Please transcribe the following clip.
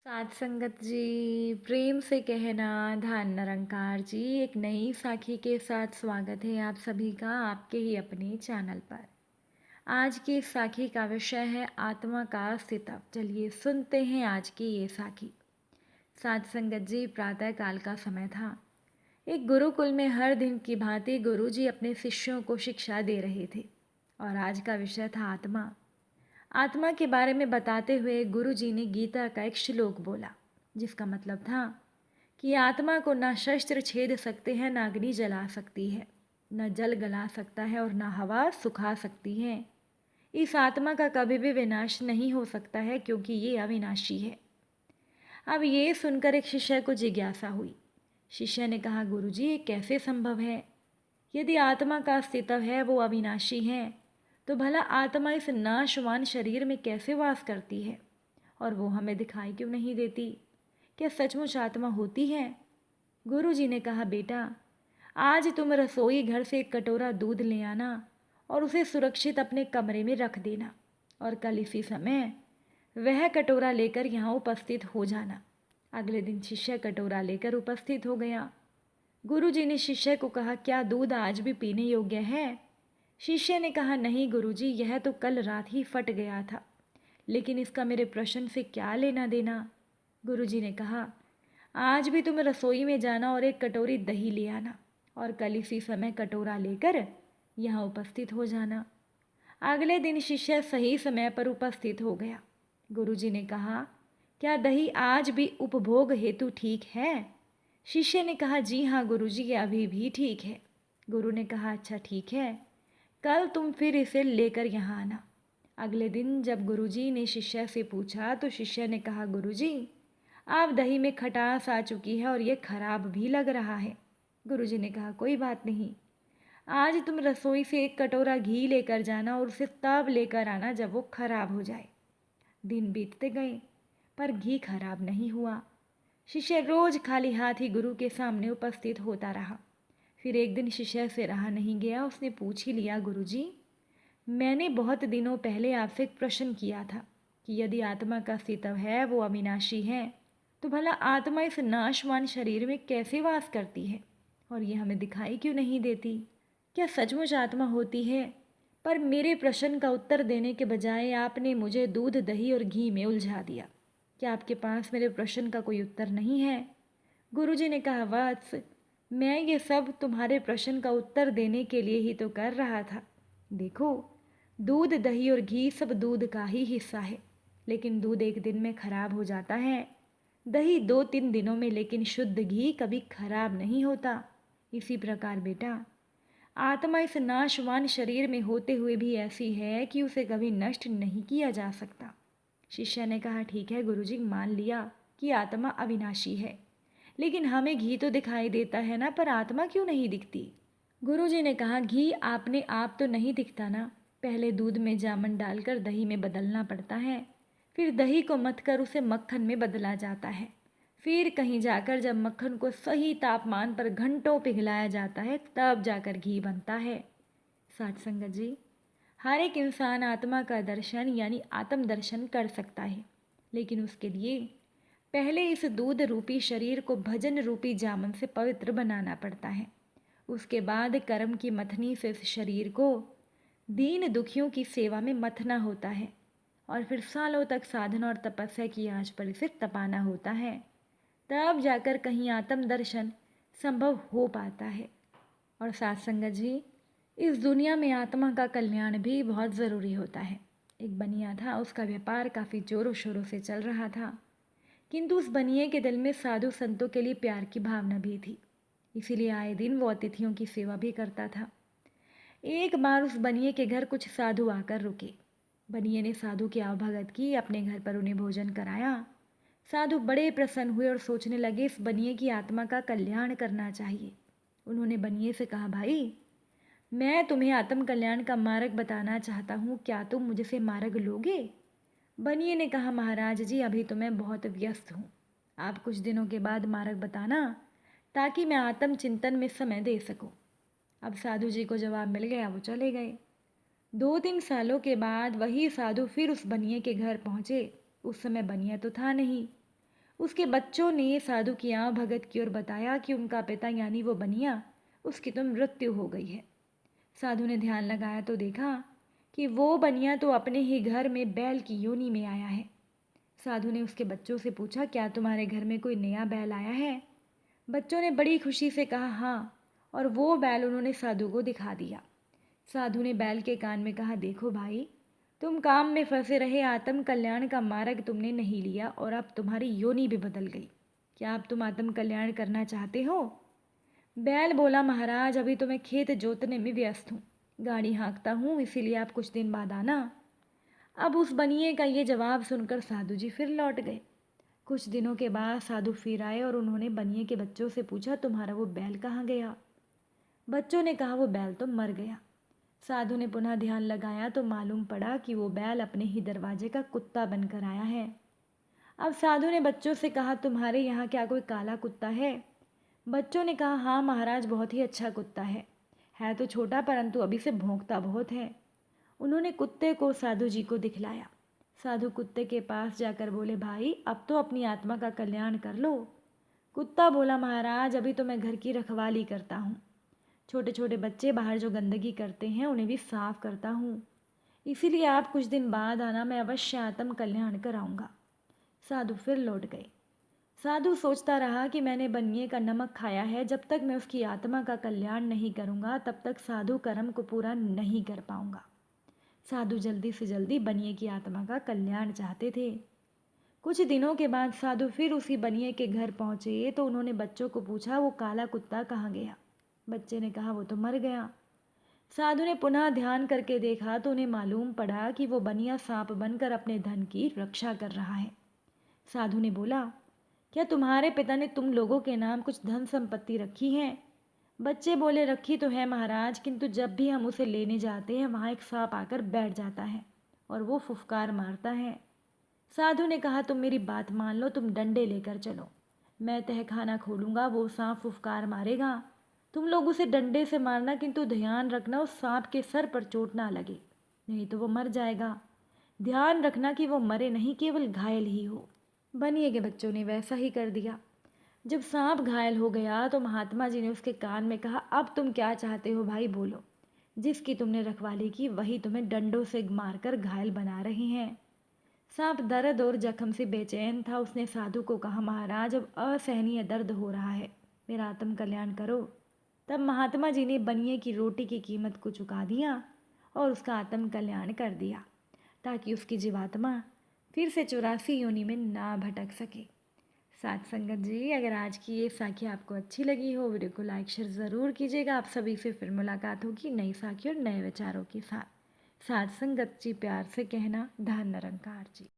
साथ संगत जी, प्रेम से कहना धान निरंकार जी, एक नई साखी के साथ स्वागत है आप सभी का आपके ही अपने चैनल पर। आज की इस साखी का विषय है आत्मा का स्थितव। चलिए सुनते हैं आज की ये साखी। साथ संगत जी, प्रातः काल का समय था। एक गुरुकुल में हर दिन की भांति गुरुजी अपने शिष्यों को शिक्षा दे रहे थे और आज का विषय था आत्मा। आत्मा के बारे में बताते हुए गुरु जी ने गीता का एक श्लोक बोला, जिसका मतलब था कि आत्मा को ना शस्त्र छेद सकते हैं, ना अग्नि जला सकती है, न जल गला सकता है और ना हवा सुखा सकती है। इस आत्मा का कभी भी विनाश नहीं हो सकता है क्योंकि ये अविनाशी है। अब ये सुनकर एक शिष्य को जिज्ञासा हुई। शिष्य ने कहा, गुरुजी ये कैसे संभव है? यदि आत्मा का अस्तित्व है, वो अविनाशी है, तो भला आत्मा इस नाशवान शरीर में कैसे वास करती है और वो हमें दिखाई क्यों नहीं देती? क्या सचमुच आत्मा होती है? गुरुजी ने कहा, बेटा आज तुम रसोई घर से एक कटोरा दूध ले आना और उसे सुरक्षित अपने कमरे में रख देना और कल इसी समय वह कटोरा लेकर यहाँ उपस्थित हो जाना। अगले दिन शिष्य कटोरा लेकर उपस्थित हो गया। गुरुजी ने शिष्य को कहा, क्या दूध आज भी पीने योग्य है? शिष्य ने कहा, नहीं गुरुजी, यह तो कल रात ही फट गया था, लेकिन इसका मेरे प्रश्न से क्या लेना देना? गुरुजी ने कहा, आज भी तुम रसोई में जाना और एक कटोरी दही ले आना और कल इसी समय कटोरा लेकर यहाँ उपस्थित हो जाना। अगले दिन शिष्य सही समय पर उपस्थित हो गया। गुरुजी ने कहा, क्या दही आज भी उपभोग हेतु ठीक है? शिष्य ने कहा, जी हाँ गुरुजी, ये अभी भी ठीक है। गुरु ने कहा, अच्छा ठीक है, कल तुम फिर इसे लेकर यहाँ आना। अगले दिन जब गुरुजी ने शिष्य से पूछा तो शिष्य ने कहा, गुरुजी आप दही में खटास आ चुकी है और ये खराब भी लग रहा है। गुरुजी ने कहा, कोई बात नहीं, आज तुम रसोई से एक कटोरा घी लेकर जाना और उसे तब लेकर आना जब वो खराब हो जाए। दिन बीतते गए पर घी खराब नहीं हुआ। शिष्य रोज खाली हाथ ही गुरु के सामने उपस्थित होता रहा। फिर एक दिन शिष्य से रहा नहीं गया, उसने पूछ ही लिया, गुरुजी मैंने बहुत दिनों पहले आपसे एक प्रश्न किया था कि यदि आत्मा का अस्तित्व है, वो अविनाशी है, तो भला आत्मा इस नाशवान शरीर में कैसे वास करती है और ये हमें दिखाई क्यों नहीं देती? क्या सचमुच आत्मा होती है? पर मेरे प्रश्न का उत्तर देने के बजाय आपने मुझे दूध दही और घी में उलझा दिया। क्या आपके पास मेरे प्रश्न का कोई उत्तर नहीं है? गुरुजी ने कहा, वत्स मैं ये सब तुम्हारे प्रश्न का उत्तर देने के लिए ही तो कर रहा था। देखो, दूध दही और घी सब दूध का ही हिस्सा है, लेकिन दूध एक दिन में खराब हो जाता है, दही 2-3 दिनों में, लेकिन शुद्ध घी कभी खराब नहीं होता। इसी प्रकार बेटा, आत्मा इस नाशवान शरीर में होते हुए भी ऐसी है कि उसे कभी नष्ट नहीं किया जा सकता। शिष्य ने कहा, ठीक है गुरुजी, मान लिया कि आत्मा अविनाशी है, लेकिन हमें घी तो दिखाई देता है ना, पर आत्मा क्यों नहीं दिखती? गुरुजी ने कहा, घी आपने आप तो नहीं दिखता ना, पहले दूध में जामन डालकर दही में बदलना पड़ता है, फिर दही को मथकर उसे मक्खन में बदला जाता है, फिर कहीं जाकर जब मक्खन को सही तापमान पर घंटों पिघलाया जाता है, तब जाकर घी बनता है। साथ संगत जी, हर एक इंसान आत्मा का दर्शन यानी आत्म दर्शन कर सकता है, लेकिन उसके लिए पहले इस दूध रूपी शरीर को भजन रूपी जामन से पवित्र बनाना पड़ता है। उसके बाद कर्म की मथनी से इस शरीर को दीन दुखियों की सेवा में मथना होता है और फिर सालों तक साधना और तपस्या की आंच पर इसे तपाना होता है। तब जाकर कहीं आत्म दर्शन संभव हो पाता है। और साथ संगत जी, इस दुनिया में आत्मा का कल्याण भी बहुत ज़रूरी होता है। एक बनिया था, उसका व्यापार काफ़ी ज़ोरों शोरों से चल रहा था, किंतु उस बनिए के दिल में साधु संतों के लिए प्यार की भावना भी थी, इसीलिए आए दिन वो अतिथियों की सेवा भी करता था। एक बार उस बनिए के घर कुछ साधु आकर रुके। बनिए ने साधु की आवभगत की, अपने घर पर उन्हें भोजन कराया। साधु बड़े प्रसन्न हुए और सोचने लगे, इस बनिए की आत्मा का कल्याण करना चाहिए। उन्होंने बनिए से कहा, भाई मैं तुम्हें आत्म कल्याण का मार्ग बताना चाहता हूँ, क्या तुम मुझसे मार्ग लोगे? बनिए ने कहा, महाराज जी अभी तो मैं बहुत व्यस्त हूँ, आप कुछ दिनों के बाद मार्ग बताना ताकि मैं आत्म चिंतन में समय दे सकूँ। अब साधु जी को जवाब मिल गया, वो चले गए। 2-3 सालों के बाद वही साधु फिर उस बनिए के घर पहुँचे। उस समय बनिया तो था नहीं। उसके बच्चों ने साधु की आंख भगत की और बताया कि उनका पिता यानी वो बनिया, उसकी तो मृत्यु हो गई है। साधु ने ध्यान लगाया तो देखा कि वो बनिया तो अपने ही घर में बैल की योनि में आया है। साधु ने उसके बच्चों से पूछा, क्या तुम्हारे घर में कोई नया बैल आया है? बच्चों ने बड़ी खुशी से कहा हाँ, और वो बैल उन्होंने साधु को दिखा दिया। साधु ने बैल के कान में कहा, देखो भाई, तुम काम में फंसे रहे आत्म कल्याण का मार्ग तुमने नहीं लिया और अब तुम्हारी योनि भी बदल गई। क्या अब तुम आत्म कल्याण करना चाहते हो? बैल बोला, महाराज अभी तो मैं खेत जोतने में व्यस्त हूँ, गाड़ी हाँकता हूँ, इसीलिए आप कुछ दिन बाद आना। अब उस बनिए का ये जवाब सुनकर साधु जी फिर लौट गए। कुछ दिनों के बाद साधु फिर आए और उन्होंने बनिए के बच्चों से पूछा, तुम्हारा वो बैल कहाँ गया? बच्चों ने कहा, वो बैल तो मर गया। साधु ने पुनः ध्यान लगाया तो मालूम पड़ा कि वो बैल अपने ही दरवाजे का कुत्ता बनकर आया है। अब साधु ने बच्चों से कहा, तुम्हारे यहाँ क्या कोई काला कुत्ता है? बच्चों ने कहा, हाँ महाराज, बहुत ही अच्छा कुत्ता है तो छोटा परंतु अभी से भौंकता बहुत है। उन्होंने कुत्ते को साधु जी को दिखलाया। साधु कुत्ते के पास जाकर बोले, भाई अब तो अपनी आत्मा का कल्याण कर लो। कुत्ता बोला, महाराज अभी तो मैं घर की रखवाली करता हूँ, छोटे छोटे बच्चे बाहर जो गंदगी करते हैं उन्हें भी साफ करता हूँ, इसीलिए आप कुछ दिन बाद आना, मैं अवश्य आत्म कल्याण कराऊंगा। साधु फिर लौट गए। साधु सोचता रहा कि मैंने बनिए का नमक खाया है, जब तक मैं उसकी आत्मा का कल्याण नहीं करूंगा तब तक साधु कर्म को पूरा नहीं कर पाऊंगा। साधु जल्दी से जल्दी बनिए की आत्मा का कल्याण चाहते थे। कुछ दिनों के बाद साधु फिर उसी बनिए के घर पहुंचे तो उन्होंने बच्चों को पूछा, वो काला कुत्ता कहाँ गया? बच्चे ने कहा, वो तो मर गया। साधु ने पुनः ध्यान करके देखा तो उन्हें मालूम पड़ा कि वो बनिया सांप बनकर अपने धन की रक्षा कर रहा है। साधु ने बोला, क्या तुम्हारे पिता ने तुम लोगों के नाम कुछ धन संपत्ति रखी है? बच्चे बोले, रखी तो है महाराज, किंतु जब भी हम उसे लेने जाते हैं वहाँ एक सांप आकर बैठ जाता है और वो फुफकार मारता है। साधु ने कहा, तुम मेरी बात मान लो, तुम डंडे लेकर चलो, मैं तहखाना खोलूंगा, वो सांप फुफकार मारेगा, तुम लोग उसे डंडे से मारना, किंतु ध्यान रखना उस सांप के सर पर चोट ना लगे, नहीं तो वो मर जाएगा। ध्यान रखना कि वो मरे नहीं, केवल घायल ही हो। बनिए के बच्चों ने वैसा ही कर दिया। जब सांप घायल हो गया तो महात्मा जी ने उसके कान में कहा, अब तुम क्या चाहते हो भाई, बोलो, जिसकी तुमने रखवाली की वही तुम्हें डंडों से मारकर घायल बना रहे हैं। सांप दर्द और जख्म से बेचैन था। उसने साधु को कहा, महाराज अब असहनीय दर्द हो रहा है, मेरा आत्म कल्याण करो। तब महात्मा जी ने बनिए की रोटी की कीमत को चुका दिया और उसका आत्म कल्याण कर दिया, ताकि उसकी जीवात्मा फिर से 84 योनि में ना भटक सके। साथ संगत जी, अगर आज की ये साखी आपको अच्छी लगी हो, वीडियो को लाइक शेयर ज़रूर कीजिएगा। आप सभी से फिर मुलाकात होगी नई साखी और नए विचारों के साथ। साथ संगत जी, प्यार से कहना, धन निरंकार जी।